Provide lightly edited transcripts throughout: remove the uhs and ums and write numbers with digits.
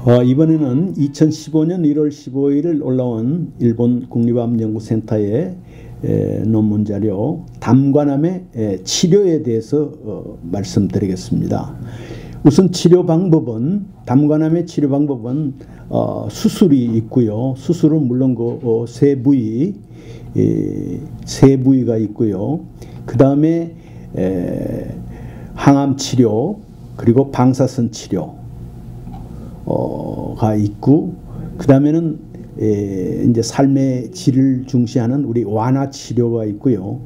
이번에는 2015년 1월 15일 올라온 일본 국립암연구센터의 논문 자료 담관암의 치료에 대해서 말씀드리겠습니다. 우선 치료 방법은 담관암의 치료 방법은 수술이 있고요. 수술은 물론 세 부위가 있고요. 그 다음에 항암 치료 그리고 방사선 치료 가 있고, 그 다음에는 이제 삶의 질을 중시하는 우리 완화 치료가 있고요.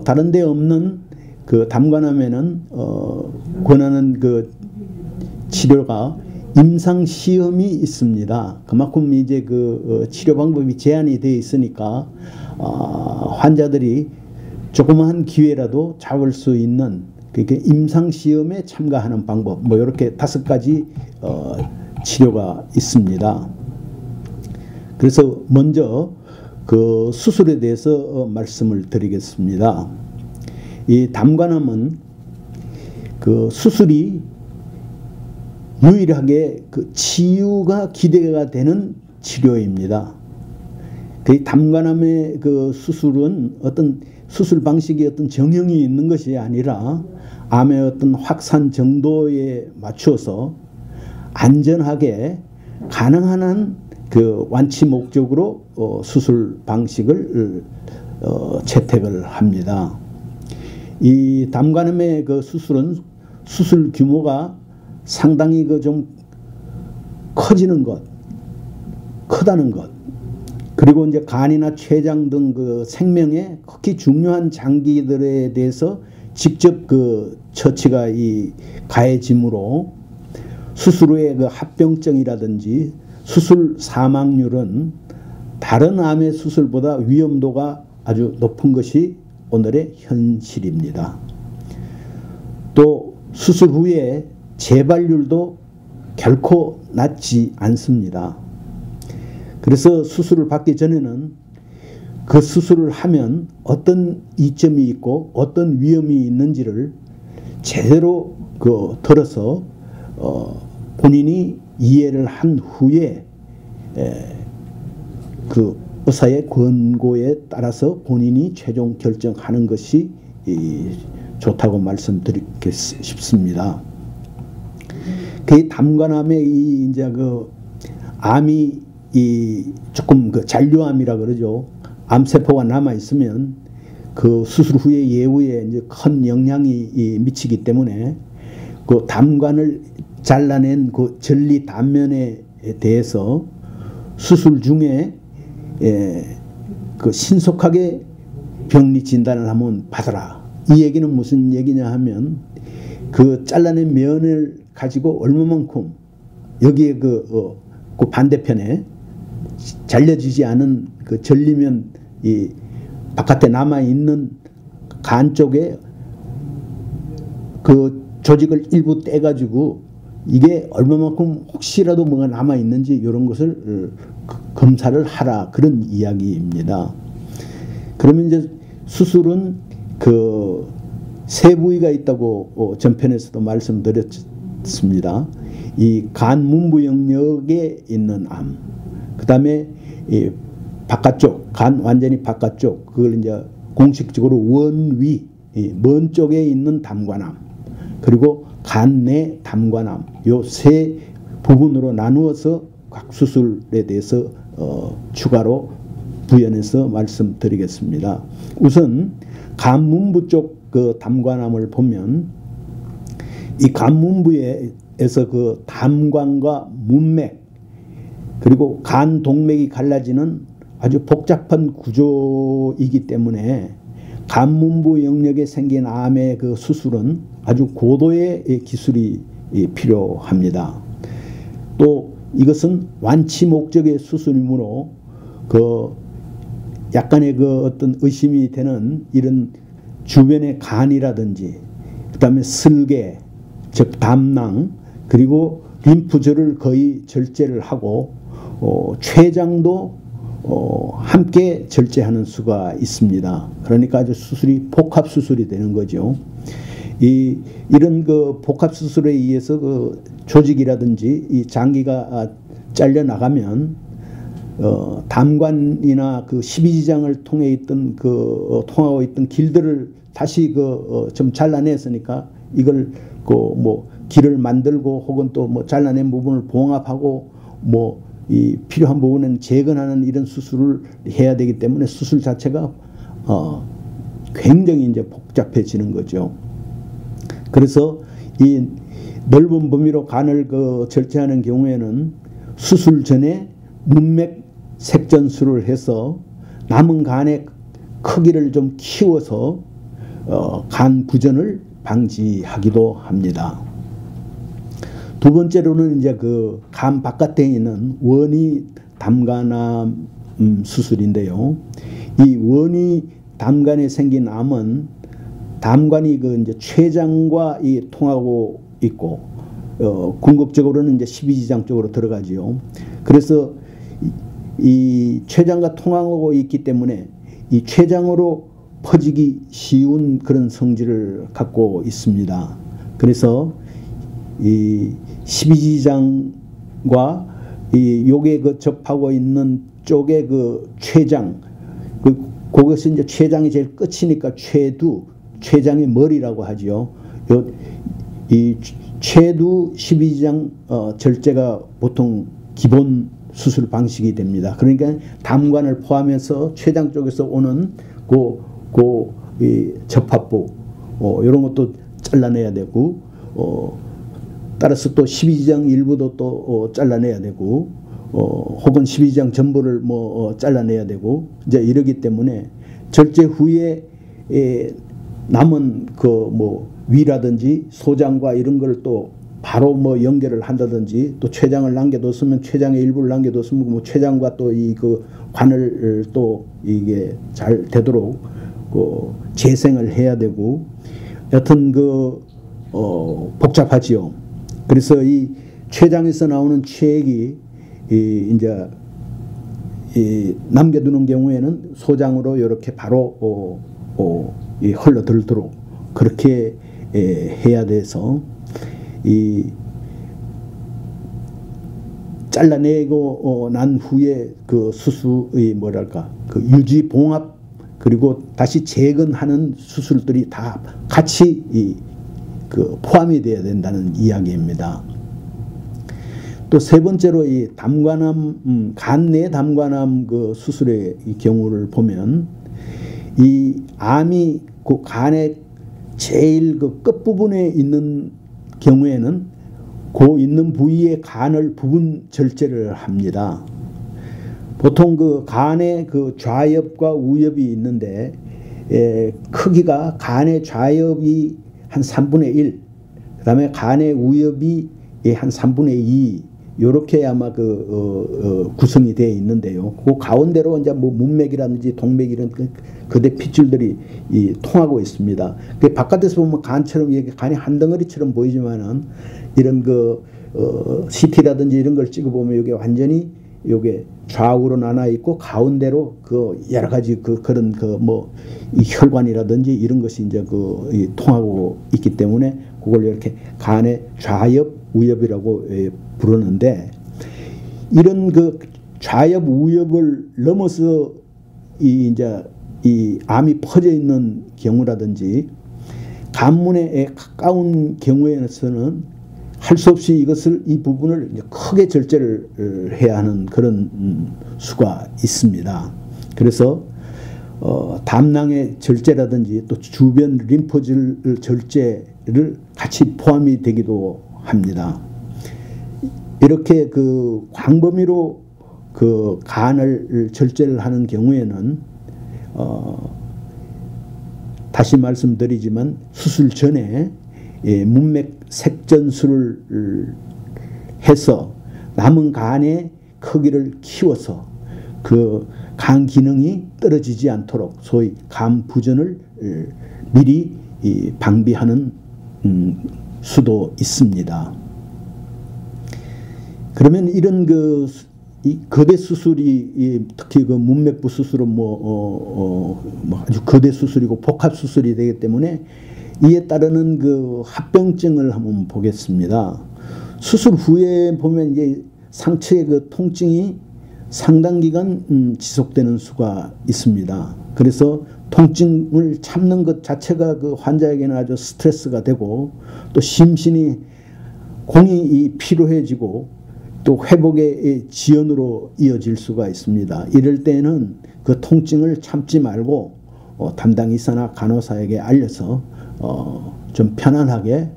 다른 데 없는 그 담관암에는 권하는 그 치료가 임상 시험이 있습니다. 그만큼 이제 그 치료 방법이 제한이 되어 있으니까 환자들이 조그마한 기회라도 잡을 수 있는 그게 임상 시험에 참가하는 방법, 뭐 이렇게 5가지 치료가 있습니다. 그래서 먼저 그 수술에 대해서 말씀을 드리겠습니다. 이 담관암은 그 수술이 유일하게 그 치유가 기대가 되는 치료입니다. 그 담관암의 그 수술은 어떤 수술 방식이 어떤 정형이 있는 것이 아니라 암의 어떤 확산 정도에 맞추어서 안전하게 가능한 한 그 완치 목적으로 수술 방식을 채택을 합니다. 이 담관암의 그 수술은 수술 규모가 상당히 그 좀 커지는 것, 크다는 것, 그리고 이제 간이나 췌장 등 그 생명에 극히 중요한 장기들에 대해서 직접 그 처치가 가해지므로 수술 후에 그 합병증이라든지 수술 사망률은 다른 암의 수술보다 위험도가 아주 높은 것이 오늘의 현실입니다. 또 수술 후에 재발률도 결코 낮지 않습니다. 그래서 수술을 받기 전에는 그 수술을 하면 어떤 이점이 있고 어떤 위험이 있는지를 제대로 들어서 본인이 이해를 한 후에 그 의사의 권고에 따라서 본인이 최종 결정하는 것이 좋다고 말씀드리고 싶습니다. 그 담관암의 이제 그 암이 조금 그 잔류암이라 그러죠. 암세포가 남아 있으면 그 수술 후에 예후에 이제 큰 영향이 미치기 때문에 그 담관을 잘라낸 그 전리 단면에 대해서 수술 중에 그 신속하게 병리 진단을 한번 받아라. 이 얘기는 무슨 얘기냐 하면 그 잘라낸 면을 가지고 얼마만큼 여기에 그 반대편에 잘려지지 않은 그 전리면 이 바깥에 남아 있는 간 쪽에 그 조직을 일부 떼가지고 이게 얼마만큼 혹시라도 뭐가 남아 있는지 이런 것을 검사를 하라, 그런 이야기입니다. 그러면 이제 수술은 그 세 부위가 있다고 전편에서도 말씀드렸습니다. 이 간 문부 영역에 있는 암, 그 다음에 이 바깥쪽, 간 완전히 바깥쪽, 그걸 이제 공식적으로 원위, 먼 쪽에 있는 담관암, 그리고 간 내 담관암, 요 세 부분으로 나누어서 각 수술에 대해서 추가로 부연해서 말씀드리겠습니다. 우선 간 문부 쪽 그 담관암을 보면 이 간 문부에서 그 담관과 문맥 그리고 간 동맥이 갈라지는 아주 복잡한 구조이기 때문에 간 문부 영역에 생긴 암의 그 수술은 아주 고도의 기술이 필요합니다. 또 이것은 완치 목적의 수술이므로 그 약간의 그 어떤 의심이 되는 이런 주변의 간이라든지 그 다음에 슬개, 즉 담낭, 그리고 림프절을 거의 절제를 하고 췌장도 함께 절제하는 수가 있습니다. 그러니까 아주 수술이 복합 수술이 되는 거죠. 이런 그 복합 수술에 의해서 그 조직이라든지 이 장기가 잘려 나가면 담관이나 그 십이지장을 통해 있던 통하고 있던 길들을 다시 좀 잘라냈으니까 이걸 뭐 길을 만들고 혹은 또 뭐 잘라낸 부분을 봉합하고 뭐 이 필요한 부분은 재건하는 이런 수술을 해야 되기 때문에 수술 자체가 굉장히 이제 복잡해지는 거죠. 그래서 이 넓은 범위로 간을 절제하는 경우에는 수술 전에 문맥 색전술을 해서 남은 간의 크기를 좀 키워서 간 부전을 방지하기도 합니다. 두 번째로는 이제 간 바깥에 있는 원위 담간암 수술인데요. 이 원위 담간에 생긴 암은 담관이 이제 췌장과 통하고 있고 궁극적으로는 이제 십이지장 쪽으로 들어가지요. 그래서 이 췌장과 통하고 있기 때문에 이 췌장으로 퍼지기 쉬운 그런 성질을 갖고 있습니다. 그래서 이 십이지장과 요게 접하고 있는 쪽에 췌장, 그것이 이제 췌장이 제일 끝이니까 췌장의 머리라고 하죠. 이 췌두 십이지장 절제가 보통 기본 수술 방식이 됩니다. 그러니까 담관을 포함해서 췌장 쪽에서 오는 이 접합부 이런 것도 잘라내야 되고 따라서 또 십이지장 일부도 또 잘라내야 되고 혹은 십이지장 전부를 잘라내야 되고 이제 이러기 때문에 절제 후에 남은 위라든지 소장과 이런 걸 또 바로 연결을 한다든지 또 췌장을 남겨뒀으면 췌장의 일부를 남겨뒀으면 췌장과 또 관을 또 이게 잘 되도록 재생을 해야 되고 여튼 복잡하지요. 그래서 이 췌장에서 나오는 췌액이 이제 남겨두는 경우에는 소장으로 이렇게 바로 흘러들도록 그렇게 해야 돼서 잘라내고 난 후에 수술의 유지 봉합 그리고 다시 재건하는 수술들이 다 같이 포함이 되어야 된다는 이야기입니다. 또 세 번째로 이 담관암 간 내 담관암 수술의 경우를 보면 이 암이 간의 제일 끝부분에 있는 경우에는 있는 부위의 간을 부분 절제를 합니다. 보통 간의 좌엽과 우엽이 있는데 크기가 간의 좌엽이 한 3분의 1, 그 다음에 간의 우엽이 한 3분의 2 요렇게 아마 구성이 되어 있는데요. 그 가운데로 이제 문맥이라든지 동맥 이런 그대 핏줄들이 통하고 있습니다. 바깥에서 보면 간처럼 이렇게 간이 한 덩어리처럼 보이지만은 이런 CT라든지 이런 걸 찍어보면 이게 완전히 요게 좌우로 나눠 있고 가운데로 여러 가지 그런 이 혈관이라든지 이런 것이 이제 통하고 있기 때문에 그걸 이렇게 간의 좌엽 우엽이라고 부르는데 이런 좌엽 우엽을 넘어서 이제 이 암이 퍼져 있는 경우라든지 간문에 가까운 경우에서는 할 수 없이 이 부분을 크게 절제를 해야 하는 그런 수가 있습니다. 그래서 담낭의 절제라든지 또 주변 림프질 절제를 같이 포함이 되기도 합니다. 이렇게 광범위로 간을 절제를 하는 경우에는 다시 말씀드리지만 수술 전에 문맥 색전술을 해서 남은 간의 크기를 키워서 간 기능이 떨어지지 않도록 소위 간 부전을 미리 방비하는 수도 있습니다. 그러면 이런 이 거대 수술이 특히 문맥부 수술은 아주 거대 수술이고 복합 수술이 되기 때문에 이에 따르는 그 합병증을 한번 보겠습니다. 수술 후에 보면 이제 상처의 그 통증이 상당 기간 지속되는 수가 있습니다. 그래서 통증을 참는 것 자체가 그 환자에게는 아주 스트레스가 되고 또 심신이 공이 피로해지고 또 회복의 지연으로 이어질 수가 있습니다. 이럴 때는 그 통증을 참지 말고 담당 의사나 간호사에게 알려서 좀 편안하게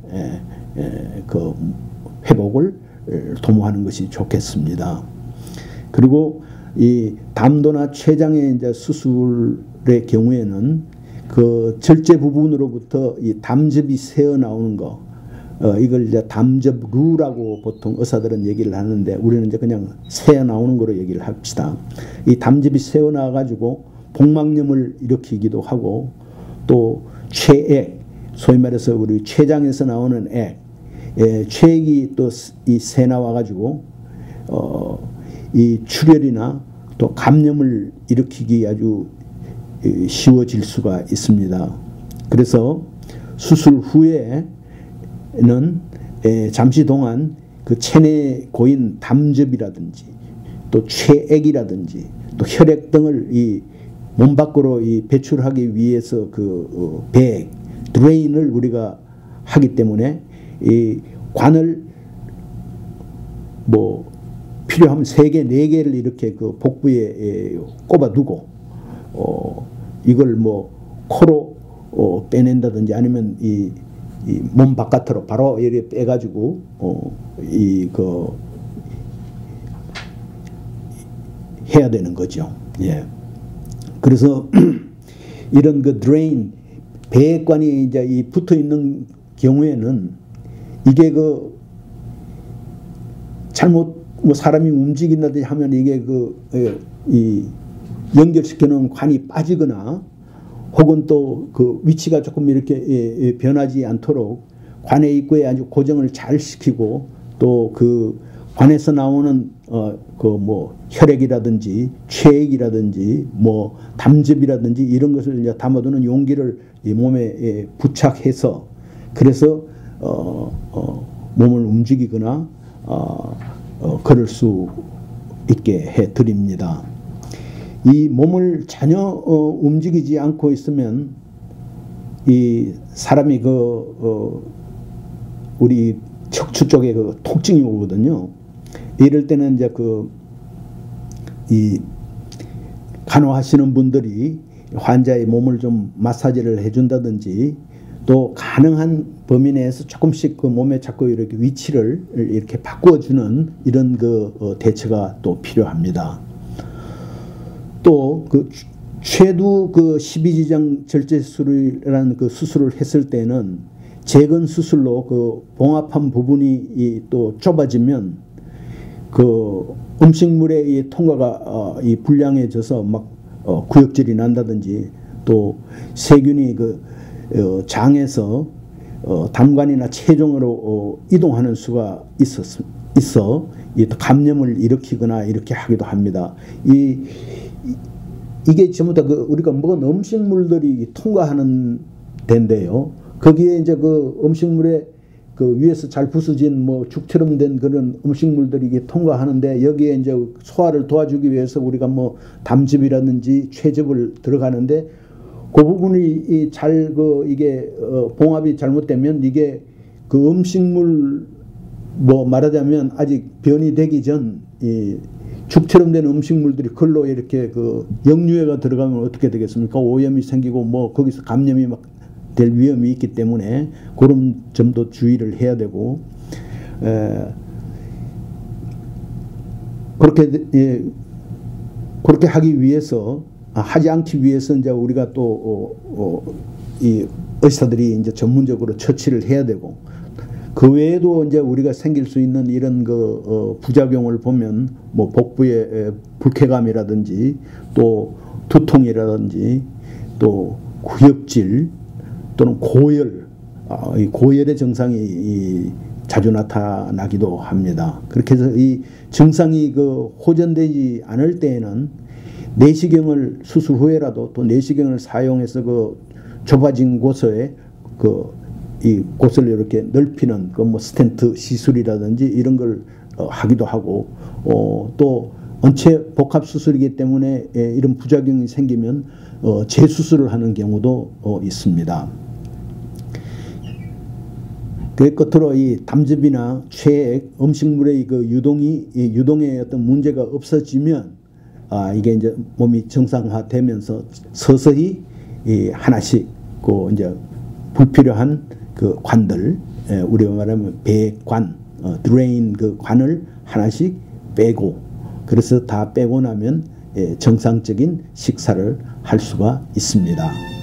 그 회복을 도모하는 것이 좋겠습니다. 그리고 이 담도나 췌장의 이제 수술의 경우에는 그 절제 부분으로부터 이 담즙이 새어 나오는 거, 이걸 이제 담즙루라고 보통 의사들은 얘기를 하는데 우리는 이제 그냥 새어 나오는 거로 얘기를 합시다. 이 담즙이 새어 나와 가지고 복막염을 일으키기도 하고 또 췌액, 소위 말해서 우리 췌장에서 나오는 액, 췌액이 또 이 새 나와 가지고 이 출혈이나 또 감염을 일으키기 아주 쉬워질 수가 있습니다. 그래서 수술 후에는 잠시 동안 그 체내에 고인 담즙이라든지 또 췌액이라든지 또 혈액 등을 이 몸 밖으로 이 배출하기 위해서 그 배 드레인을 우리가 하기 때문에 이 관을 뭐 필요하면 3개, 4개를 이렇게 그 복부에 꼽아두고 이걸 뭐 코로 빼낸다든지 아니면 이 몸 바깥으로 바로 이렇게 빼가지고 해야 되는 거죠. 예. 그래서 이런 그 드레인 배관이 이제 이 붙어 있는 경우에는 이게 그 잘못 뭐 사람이 움직인다든지 하면 이게 이 연결시키는 관이 빠지거나 혹은 또 그 위치가 조금 이렇게 변하지 않도록 관의 입구에 아주 고정을 잘 시키고 또 그 관에서 나오는 그 뭐 혈액이라든지 췌액이라든지 뭐 담즙이라든지 이런 것을 이제 담아두는 용기를 이 몸에 부착해서 그래서 몸을 움직이거나 걸을 수 있게 해 드립니다. 이 몸을 전혀 움직이지 않고 있으면 이 사람이 우리 척추 쪽에 그 통증이 오거든요. 이럴 때는 이제 이 간호하시는 분들이 환자의 몸을 좀 마사지를 해준다든지 또 가능한 범위 내에서 조금씩 그 몸에 자꾸 이렇게 위치를 이렇게 바꿔주는 이런 대처가 또 필요합니다. 또 쇄두 12지장 절제술이라는 수술을 했을 때는 재건 수술로 봉합한 부분이 또 좁아지면 음식물의 이 통과가 이 불량해져서 막 구역질이 난다든지 또 세균이 장에서 담관이나 체중으로 이동하는 수가 있어 감염을 일으키거나 이렇게 하기도 합니다. 이게 전부 다 우리가 먹은 음식물들이 통과하는 데인데요. 거기에 이제 음식물에 위에서 잘 부서진 뭐 죽처럼 된 그런 음식물들이 이게 통과하는데 여기에 이제 소화를 도와주기 위해서 우리가 뭐 담즙이라든지 췌즙을 들어가는데 그 부분이 잘 이게 봉합이 잘못되면 이게 음식물 뭐 말하자면 아직 변이 되기 전 죽처럼 된 음식물들이 글로 이렇게 역류해가 들어가면 어떻게 되겠습니까? 오염이 생기고 뭐 거기서 감염이 막 될 위험이 있기 때문에 그런 점도 주의를 해야 되고 그렇게 하기 위해서 하지 않기 위해서 이제 우리가 또 이 의사들이 이제 전문적으로 처치를 해야 되고 그 외에도 이제 우리가 생길 수 있는 이런 부작용을 보면 뭐 복부의 불쾌감이라든지 또 두통이라든지 또 구역질 또는 고열, 이 고열의 증상이 자주 나타나기도 합니다. 그렇게 해서 이 증상이 호전되지 않을 때에는 내시경을 수술 후에라도 또 내시경을 사용해서 좁아진 곳에 이 곳을 이렇게 넓히는 그 뭐 스텐트 시술이라든지 이런 걸 하기도 하고, 또 원체 복합 수술이기 때문에 이런 부작용이 생기면 재수술을 하는 경우도 있습니다. 그 끝으로 이 담즙이나 체액, 음식물의 그 유동의 어떤 문제가 없어지면 이게 이제 몸이 정상화되면서 서서히 하나씩 그 이제 불필요한 그 관들, 우리가 말하면 배관, 드레인 그 관을 하나씩 빼고, 그래서 다 빼고 나면 정상적인 식사를 할 수가 있습니다.